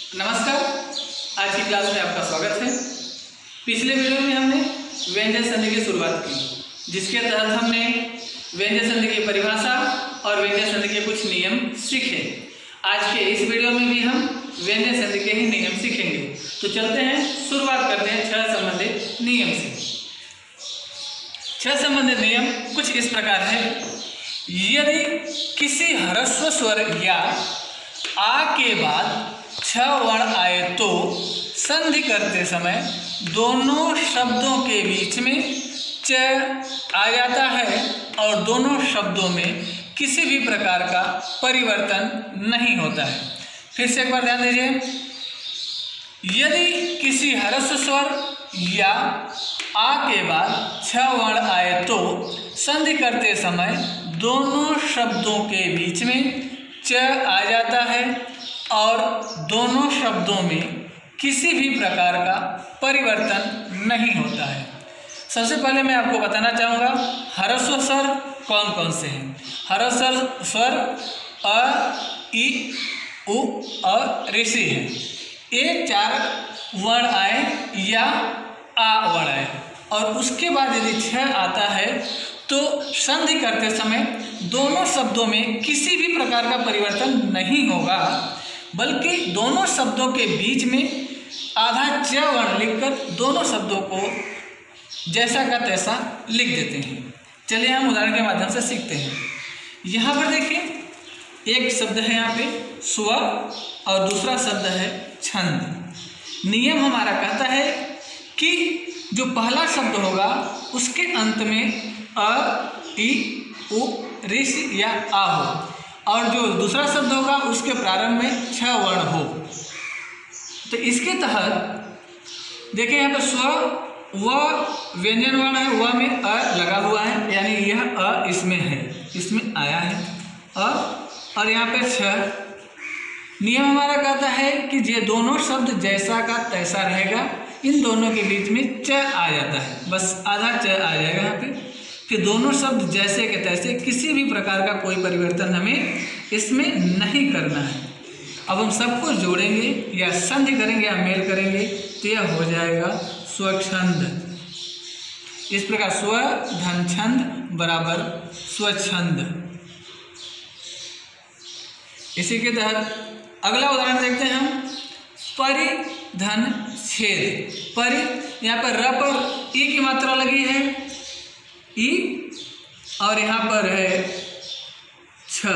नमस्कार, आज की क्लास में आपका स्वागत है। पिछले वीडियो में हमने व्यंजन संधि की शुरुआत की, जिसके तहत हमने व्यंजन संधि की परिभाषा और व्यंजन संधि के कुछ नियम सीखे। आज के इस वीडियो में भी हम व्यंजन संधि के ही नियम सीखेंगे। तो चलते हैं, शुरुआत करते हैं छह संबंधित नियम से। छह संबंधित नियम कुछ इस प्रकार है। यदि किसी ह्रस्व स्वर या आ के बाद छह वर्ण आए तो संधि करते समय दोनों शब्दों के बीच में च आ जाता है और दोनों शब्दों में किसी भी प्रकार का परिवर्तन नहीं होता है। फिर से एक बार ध्यान दीजिए। यदि किसी ह्रस्व स्वर या आ के बाद छह वर्ण आए तो संधि करते समय दोनों शब्दों के बीच में च आ जाता है और दोनों शब्दों में किसी भी प्रकार का परिवर्तन नहीं होता है। सबसे पहले मैं आपको बताना चाहूँगा ह्रस्व स्वर कौन कौन से हैं। ह्रस्व स्वर अ, इ, उ और ऋषि है। ये चार वर्ण आए या आ वर्ण आए और उसके बाद यदि छह आता है तो संधि करते समय दोनों शब्दों में किसी भी प्रकार का परिवर्तन नहीं होगा, बल्कि दोनों शब्दों के बीच में आधा च वर्ण लिखकर दोनों शब्दों को जैसा का तैसा लिख देते हैं। चलिए हम उदाहरण के माध्यम से सीखते हैं। यहाँ पर देखिए, एक शब्द है यहाँ पे स्वर और दूसरा शब्द है छंद। नियम हमारा कहता है कि जो पहला शब्द होगा उसके अंत में अ, इ, उ, ऋषि या आ हो और जो दूसरा शब्द होगा उसके प्रारंभ में छह वर्ण हो। तो इसके तहत देखिए यहाँ पर स्व व व्यंजन वर्ण है, व में अ लगा हुआ है, यानी यह अ इसमें है, इसमें आया है अ, और यहाँ पर छह। नियम हमारा कहता है कि ये दोनों शब्द जैसा का तैसा रहेगा, इन दोनों के बीच में च आ जाता है, बस आधा च आ जाएगा यहाँ पे। कि दोनों शब्द जैसे के तैसे, किसी भी प्रकार का कोई परिवर्तन हमें इसमें नहीं करना है। अब हम सबको जोड़ेंगे या संधि करेंगे या मेल करेंगे तो यह हो जाएगा स्वच्छंद। इस प्रकार स्व धन छंद बराबर स्वच्छंद। इसी के तहत अगला उदाहरण देखते हैं हम परि धन छेद। परि यहाँ पर र पर ई की मात्रा लगी है, ई, और यहाँ पर है छ।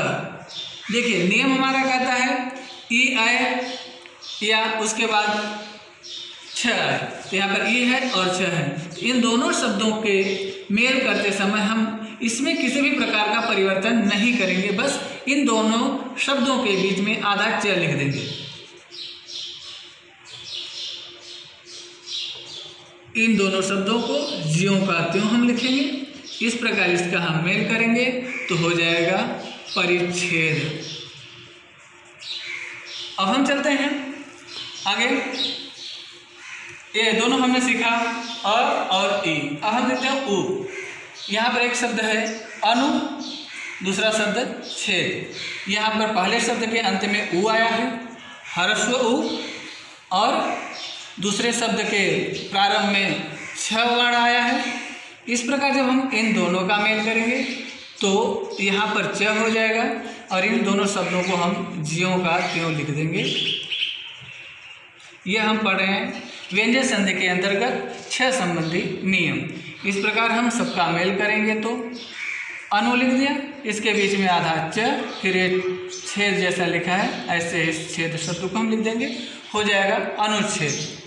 देखिए नियम हमारा कहता है ई आए या उसके बाद छ आए, तो यहाँ पर ई है और छ है। इन दोनों शब्दों के मेल करते समय हम इसमें किसी भी प्रकार का परिवर्तन नहीं करेंगे, बस इन दोनों शब्दों के बीच में आधा च लिख देंगे। इन दोनों शब्दों को ज्यों का त्यों हम लिखेंगे। इस प्रकार इसका हम मेल करेंगे तो हो जाएगा परिच्छेद। अब हम चलते हैं आगे। ये दोनों हमने सीखा अ और ई। अब हम देखते हैं उ। यहाँ पर एक शब्द है अनु, दूसरा शब्द छेद। यहाँ पर पहले शब्द के अंत में उ आया है, ह्रस्व उ, और दूसरे शब्द के प्रारंभ में छह वर्ण आया है। इस प्रकार जब हम इन दोनों का मेल करेंगे तो यहाँ पर च हो जाएगा और इन दोनों शब्दों को हम ज्यों का त्यों लिख देंगे। ये हम पढ़ रहे हैं व्यंजन संधि के अंतर्गत छह संबंधी नियम। इस प्रकार हम सबका मेल करेंगे तो अनु लिख दिया, इसके बीच में आधा च, फिर एक छेद जैसा लिखा है, ऐसे इस छेद शब्द को हम लिख देंगे, हो जाएगा अनुच्छेद।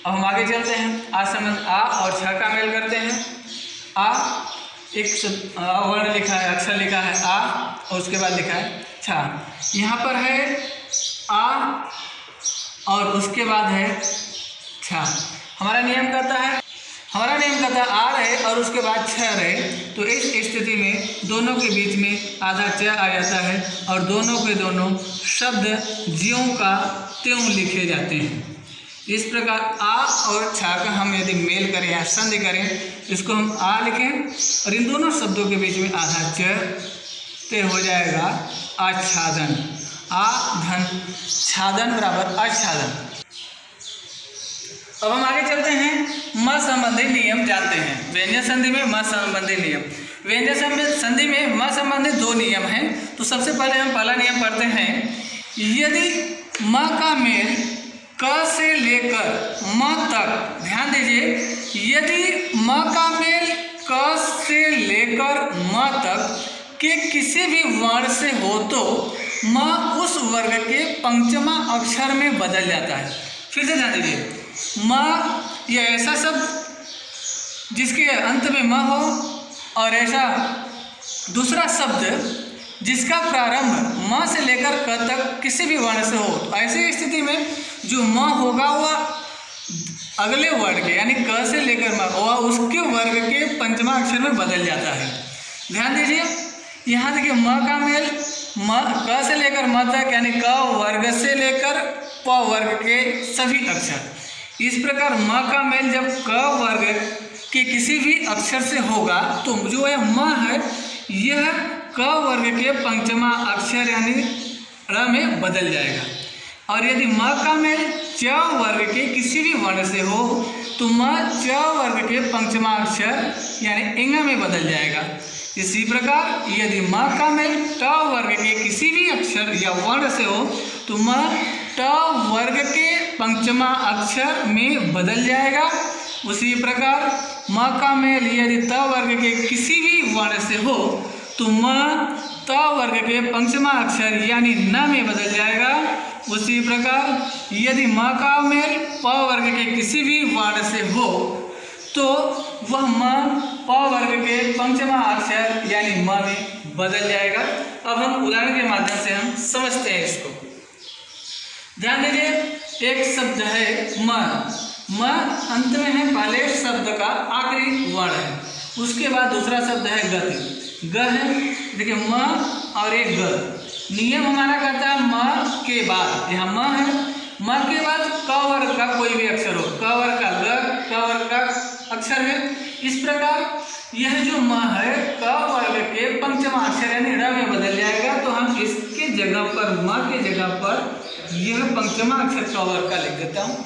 अब हम आगे चलते हैं। आ संबंध आ और छ का मेल करते हैं। आ एक वर्ण लिखा है, अक्षर लिखा है आ, और उसके बाद लिखा है छ। यहाँ पर है आ और उसके बाद है छ। हमारा नियम कहता है आ रहे और उसके बाद छ रहे, तो इस स्थिति में दोनों के बीच में आधा च आ जाता है और दोनों के दोनों शब्द ज्यों का त्यों लिखे जाते हैं। इस प्रकार आ और छा का हम यदि मेल करें या संधि करें, इसको हम आ लिखें और इन दोनों शब्दों के बीच में आधा च, तो हो जाएगा आच्छादन। आधन छादन बराबर आच्छादन। अब हम आगे चलते हैं, म संबंधी नियम जानते हैं। व्यंजन संधि में म संबंधी नियम। व्यंजन संधि में म संबंधी दो नियम हैं। तो सबसे पहले हम पहला नियम पढ़ते हैं, यदि म का मेल क से लेकर म तक, ध्यान दीजिए, यदि म का मेल क से लेकर म तक के किसी भी वर्ण से हो तो म उस वर्ग के पंचमा अक्षर में बदल जाता है। फिर से ध्यान दीजिए, म यह ऐसा शब्द जिसके अंत में म हो और ऐसा दूसरा शब्द जिसका प्रारंभ म से लेकर क तक किसी भी वर्ण से हो। तो ऐसी स्थिति में जो म होगा वह अगले वर्ड के यानी क से लेकर म वह उसके वर्ग के पंचमा अक्षर में बदल जाता है। ध्यान दीजिए, यहाँ देखिए म का मेल म क से लेकर म तक यानी क वर्ग से लेकर प वर्ग के सभी अक्षर। इस प्रकार म का मेल जब क वर्ग के किसी भी अक्षर से होगा तो जो यह म है यह क वर्ग के पंचमा अक्षर यानी र में बदल जाएगा। और यदि म का मेल च वर्ग के किसी भी वर्ण से हो तो म च वर्ग के पंचमा अक्षर यानी इंग में बदल जाएगा। इसी प्रकार यदि म का मेल ट वर्ग के किसी भी अक्षर या वर्ण से हो तो म ट वर्ग के पंचमा अक्षर में बदल जाएगा। उसी प्रकार म का मेल यदि त वर्ग के किसी भी वर्ण से हो तो म त वर्ग के पंचमा अक्षर यानी न में बदल जाएगा। उसी प्रकार यदि म का मेल प वर्ग के किसी भी वर्ण से हो तो वह म प वर्ग के पंचमा अक्षर यानी म में बदल जाएगा। अब हम उदाहरण के माध्यम से हम समझते हैं इसको। ध्यान दीजिए, एक शब्द है म अंत में है, पहले शब्द का आखिरी वर्ण है, उसके बाद दूसरा शब्द है गति, ग है। देखिए म और एक ग। नियम हमारा कहता है म के बाद, यहाँ म है, म के बाद क वर्ग का कोई भी अक्षर हो, क वर्ग का ग, क वर्ग का अक्षर है। इस प्रकार यह जो म है क वर्ग के पंचमा अक्षर यानी र में बदल जाएगा। तो हम इसके जगह पर म के जगह पर यह पंचमा अक्षर क वर्ग का लिख देता हूँ।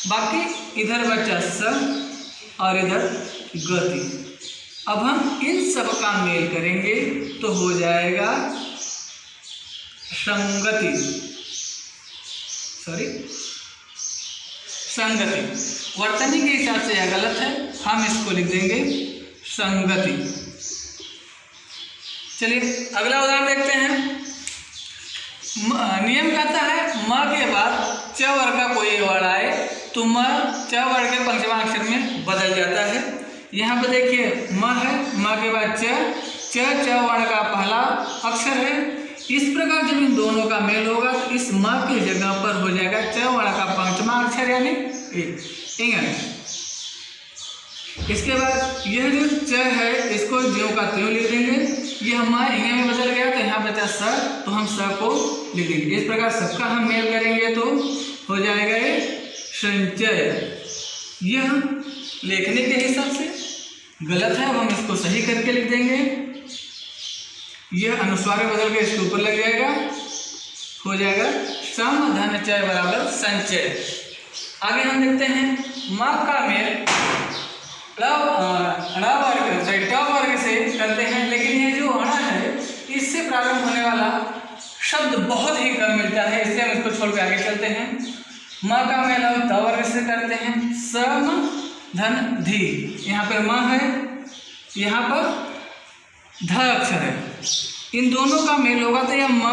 बाकी इधर बचा स और इधर गति। अब हम इन सब का मेल करेंगे तो हो जाएगा संगति, संगति। वर्तनी के हिसाब से यह गलत है, हम इसको लिख देंगे संगति। चलिए अगला उदाहरण देखते हैं। नियम कहता है म के बाद च वर्ग का कोई वर्ण आए तो म च वर्ग के पंचमा अक्षर में बदल जाता है। यहाँ पे देखिए म है, म के बाद च वर्ण का पहला अक्षर है। इस प्रकार जब इन दोनों का मेल होगा तो इस म की जगह पर हो जाएगा च वर्ण का पंचमा अक्षर यानी इंग। इसके बाद यह जो च है इसको ज्यों का त्यों लिख देंगे। यह म इंग में बदल गया तो यहाँ बचा स, तो हम स को लिख देंगे। इस प्रकार सबका हम मेल करेंगे तो हो जाएगा ये संचय। यह लेखने के हिसाब से गलत है, अब हम इसको सही करके लिख देंगे। यह अनुस्वार में बदल के इसके ऊपर लग जाएगा, हो जाएगा सम धन चय बराबर संचय। आगे हम देखते हैं म का मेल ट वर्ग से करते हैं, लेकिन ये जो अण है इससे प्रारंभ होने वाला शब्द बहुत ही कम मिलता है, इसलिए हम इसको छोड़ के आगे चलते हैं। म का मेल हम त वर्ग से करते हैं, सम धन धी। यहाँ पर म है, यहाँ पर ध अक्षर है, इन दोनों का मेल होगा तो यह म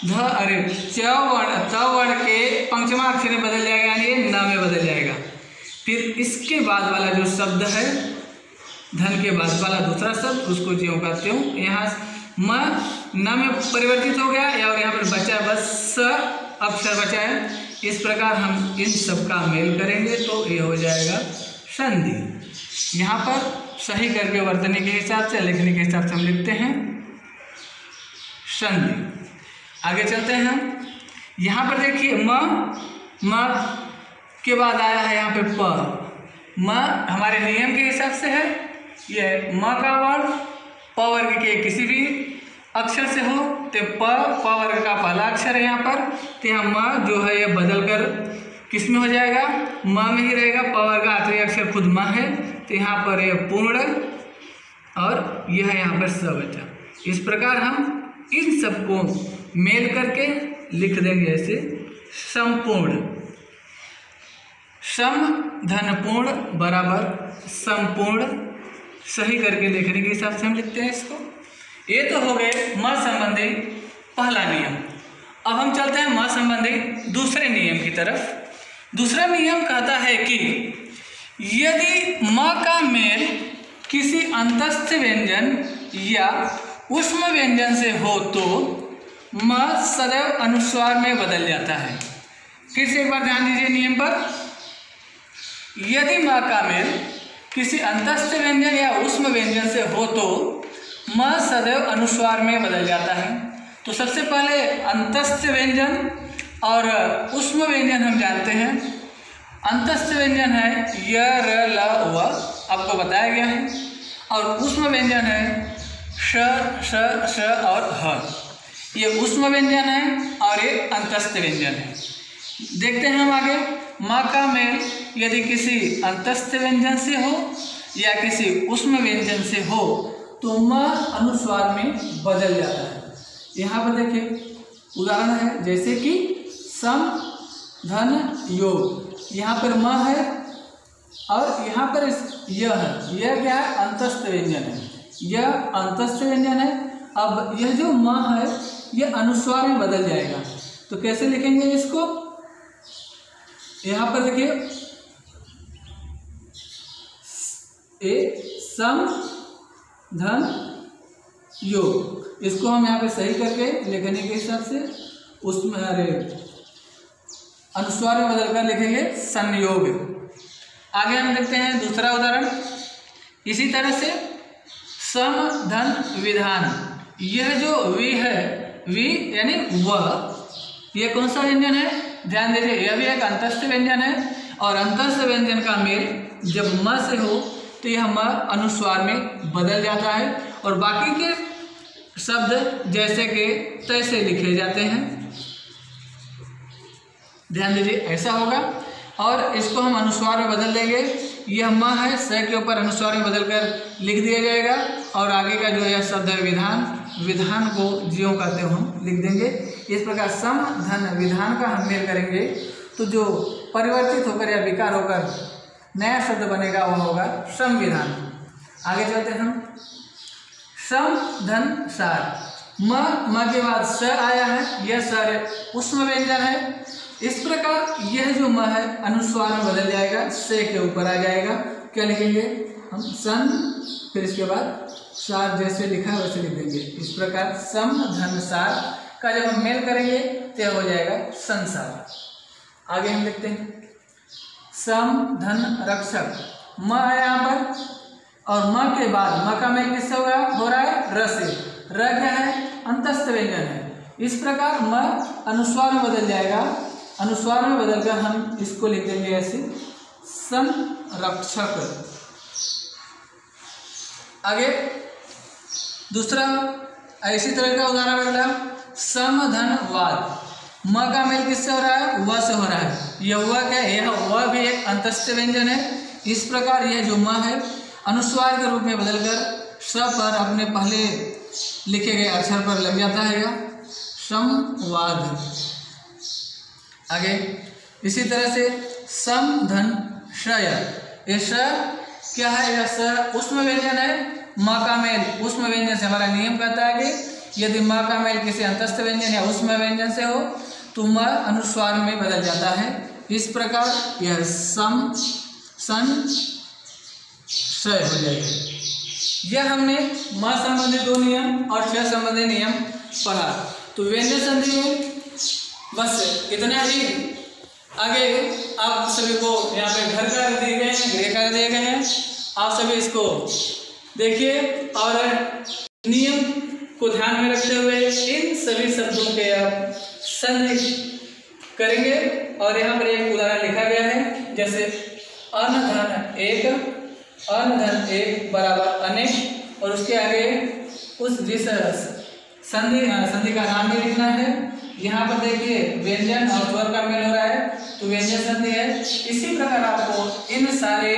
ध अरे च वर्ण त वर्ण के पंचमा अक्षर में बदल जाएगा यानी ये न में बदल जाएगा। फिर इसके बाद वाला जो शब्द है धन के बाद वाला दूसरा शब्द उसको ज्यों का त्यों, यहाँ म न में परिवर्तित हो गया और यहाँ पर बचा बस स अक्षर बचा है। इस प्रकार हम इन सब का मेल करेंगे तो ये हो जाएगा संधि। यहाँ पर सही करके वर्तनी के हिसाब से लिखने के हिसाब से हम लिखते हैं संधि। आगे चलते हैं हम। यहाँ पर देखिए म के बाद आया है यहाँ पे प। म हमारे नियम के हिसाब से है, यह म का वर्ण प वर्ग के किसी भी अक्षर से हो तो प वर्ग का पहला अक्षर है यहाँ पर, तो यहाँ म जो है ये बदल कर किस में हो जाएगा, म में ही रहेगा। प वर्ग का आखिरी अक्षर खुद म है, तो यहाँ पर ये पूर्ण और यह है यहाँ पर स बचा। इस प्रकार हम इन सबको मेल करके लिख देंगे ऐसे संपूर्ण। सम धन पूर्ण बराबर संपूर्ण, सही करके लिखने के हिसाब से हम लिखते हैं इसको। ये तो हो गए म संबंधी पहला नियम। अब हम चलते हैं म संबंधी दूसरे नियम की तरफ। दूसरा नियम कहता है कि यदि म का मेल किसी अंतस्थ व्यंजन या ऊष्म व्यंजन से हो तो म सदैव अनुस्वार में बदल जाता है। फिर से एक बार ध्यान दीजिए नियम पर। यदि म का मेल किसी अंतस्थ व्यंजन या ऊष्म व्यंजन से हो तो म सदैव अनुस्वार में बदल जाता है। तो सबसे पहले अंतस्थ व्यंजन और ऊष्म व्यंजन हम जानते हैं। अंतस्थ व्यंजन है य, र, ल, व, आपको बताया गया है, और ऊष्म व्यंजन है श, श, श और ह। ये ऊष्म व्यंजन है और ये अंतस्थ व्यंजन है। देखते हैं हम आगे। म का मेल यदि किसी अंतस्थ व्यंजन से हो या किसी ऊष्म व्यंजन से हो तो म अनुस्वार में बदल जाता है। यहाँ पर देखिए उदाहरण है, जैसे कि सम धन योग, यहाँ पर म है और यहाँ पर यह है। यह क्या है, अंतस्थ व्यंजन है, यह अंतस्थ व्यंजन है। अब यह जो म है यह अनुस्वार में बदल जाएगा, तो कैसे लिखेंगे इसको। यहाँ पर देखिए ए सम धन योग, इसको हम यहाँ पे सही करके लिखने के हिसाब से उसमें अनुस्वार में बदल कर लिखेंगे संयोग। आगे हम देखते हैं दूसरा उदाहरण। इसी तरह से सम धन विधान, यह जो वी है, वी यानी वह, यह कौन सा व्यंजन है, ध्यान दीजिए। यह भी एक अंतस्थ व्यंजन है और अंतस्थ व्यंजन का मेल जब म से हो तो यह म अनुस्वार में बदल जाता है और बाकी के शब्द जैसे कि तैसे लिखे जाते हैं। ध्यान दीजिए ऐसा होगा और इसको हम अनुस्वार में बदल देंगे। यह म है, स के ऊपर अनुस्वार में बदल कर लिख दिया जाएगा और आगे का जो यह शब्द है विधान, विधान को ज्यों कहते हुए हम लिख देंगे। इस प्रकार सम धन विधान का हम मेल करेंगे तो जो परिवर्तित होकर या विकार होकर नया शब्द बनेगा वह होगा संविधान। आगे चलते हैं हम। सम धन सार, म के बाद स आया है, यह सार ऊष्म व्यंजन है। इस प्रकार यह जो म है अनुस्वार में बदल जाएगा, से के ऊपर आ जाएगा। क्या लिखेंगे हम, सन, फिर इसके बाद सार, जैसे लिखा है वैसे लिख देंगे। इस प्रकार सम धन सार का जब हम मेल करेंगे तो हो जाएगा संसार। आगे हम लिखते हैं सम धन रक्षक, म है यहाँ पर और म के बाद म का मेल किससे हो रहा है, र से। र क्या है, अंतस्थ व्यंजन है। इस प्रकार म अनुस्वार में बदल जाएगा, अनुस्वार में बदलकर हम इसको लिख देंगे ऐसे संरक्षक। आगे दूसरा इसी तरह का उदाहरण अगला, सम धन वाद, म का मेल किससे हो रहा है, व से हो रहा है। यह व क्या है, यह व भी एक अंतस्थ व्यंजन है। इस प्रकार यह जो म है अनुस्वार के रूप में बदलकर स पर अपने पहले लिखे गए अक्षर पर लग जाता है संवाद। आगे इसी तरह से सम धन शय, ये श क्या है, यह स ऊष्म व्यंजन है। म का मेल ऊष्म व्यंजन से, हमारा नियम कहता है कि यदि म का मेल किसी अंतस्थ व्यंजन या ऊष्म व्यंजन से हो तो म अनुस्वार में बदल जाता है। इस प्रकार यह सम सन शय हो जाएगा। यह हमने म संबंधी 2 नियम और श संबंधी नियम पढ़ा। तो व्यंजन संधि में बस इतना ही। आगे आप सभी को यहाँ पे घर कार्य दिए गए हैं, गृह कार्य दिए गए हैं, आप सभी इसको देखिए और नियम को ध्यान में रखते हुए इन सभी शब्दों के आप संधि करेंगे। और यहाँ पर एक उदाहरण लिखा गया है, जैसे अन धन एक, अन धन एक बराबर अनेक, और उसके आगे उस जिस संधि का नाम भी लिखना है। यहाँ पर देखिए व्यंजन और स्वर का मेल हो रहा है तो व्यंजन संधि है। इसी प्रकार आपको इन सारे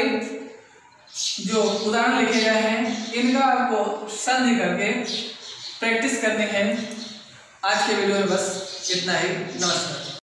जो उदाहरण लिखे गए हैं इनका आपको संधि करके प्रैक्टिस करनी है। आज के वीडियो में बस इतना ही। नमस्कार।